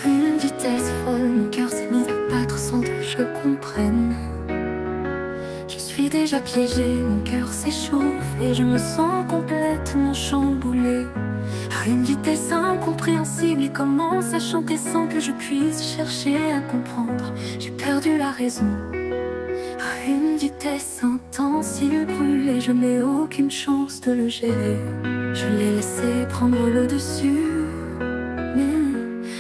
Une vitesse folle, mon cœur s'est mis à battre sans que je comprenne. Je suis déjà piégé, mon cœur s'échauffe et je me sens complètement chamboulé. À une vitesse incompréhensible, il commence à chanter sans que je puisse chercher à comprendre. J'ai perdu la raison. À une vitesse intense, il brûle et je n'ai aucune chance de le gérer. Je l'ai laissé prendre le dessus.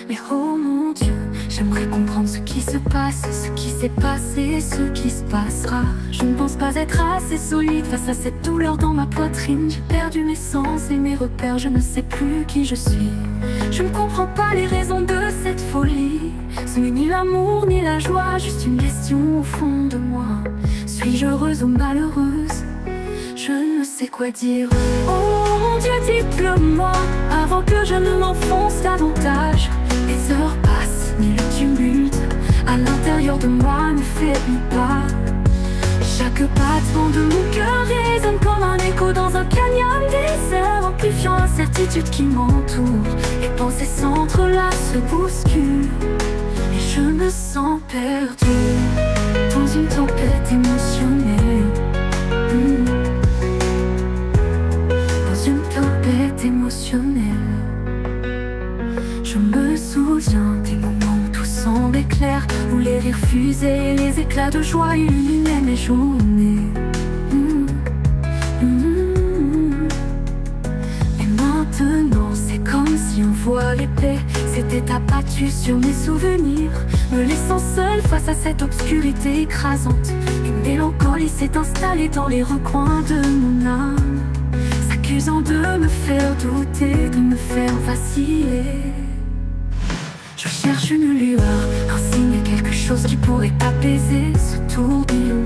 Mais oh mon Dieu, j'aimerais comprendre ce qui se passe, ce qui s'est passé, ce qui se passera. Je ne pense pas être assez solide face à cette douleur dans ma poitrine. J'ai perdu mes sens et mes repères, je ne sais plus qui je suis. Je ne comprends pas les raisons de cette folie. Ce n'est ni l'amour ni la joie, juste une question au fond de moi. Suis-je heureuse ou malheureuse? Je ne sais quoi dire. Oh mon Dieu, dites-le-moi avant que je ne m'enfonce davantage. Les heures passent, mais le tumulte à l'intérieur de moi ne faiblit pas. Chaque battement de mon cœur résonne comme un écho dans un canyon désert, amplifiant l'incertitude qui m'entoure. Les pensées s'entrelacent, se bousculent, et je me sens perdu dans une tempête émotionnelle. Dans une tempête émotionnelle. Je me souviens des moments où tout semblait clair, où les rires fusaient et les éclats de joie illuminaient mes journées. Et maintenant c'est comme si un voile épais s'était abattu sur mes souvenirs, me laissant seule face à cette obscurité écrasante. Une mélancolie s'est installée dans les recoins de mon âme, s'accusant de me faire douter, de me faire vaciller. Je cherche une lueur, un signe, quelque chose qui pourrait apaiser ce tourbillon.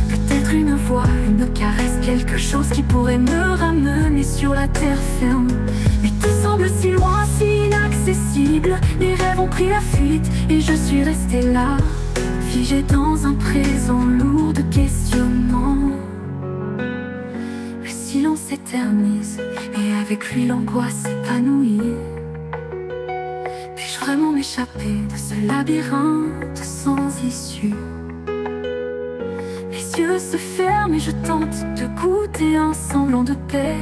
Peut-être une voix, une caresse, quelque chose qui pourrait me ramener sur la terre ferme. Mais tout semble si loin, si inaccessible. Les rêves ont pris la fuite et je suis restée là, figée dans un présent lourd de questionnements. Le silence s'éternise et avec lui l'angoisse s'épanouit. Puis-je vraiment m'échapper de ce labyrinthe sans issue? Les yeux se ferment et je tente de goûter un semblant de paix.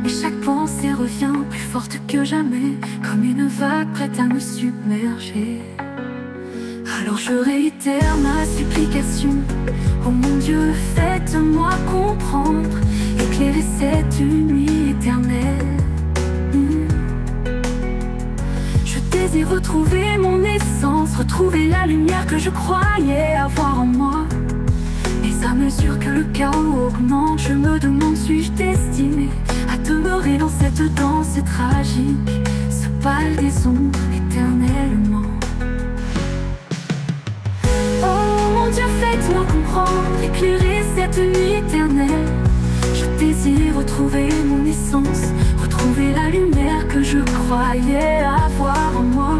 Mais chaque pensée revient plus forte que jamais, comme une vague prête à me submerger. Alors je réitère ma supplication. Oh mon Dieu, faites-moi comprendre, éclairez cette nuit éternelle. Je désire retrouver mon essence, retrouver la lumière que je croyais avoir en moi. Mais à mesure que le chaos augmente, je me demande, suis-je destinée à demeurer dans cette danse tragique, ce bal des ombres éternellement? Oh mon Dieu, faites-moi comprendre, éclairez cette nuit éternelle. Je désire retrouver mon essence, retrouver la lumière que je croyais avoir en moi.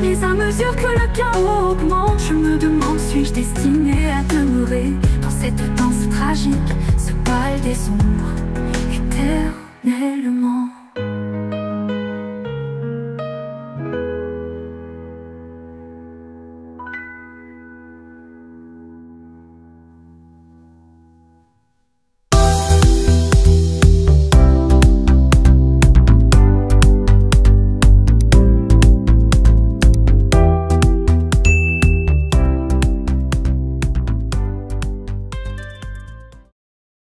Mais à mesure que le chaos augmente, je me demande, suis-je destinée à demeurer dans cette danse tragique, ce bal des ombres éternellement?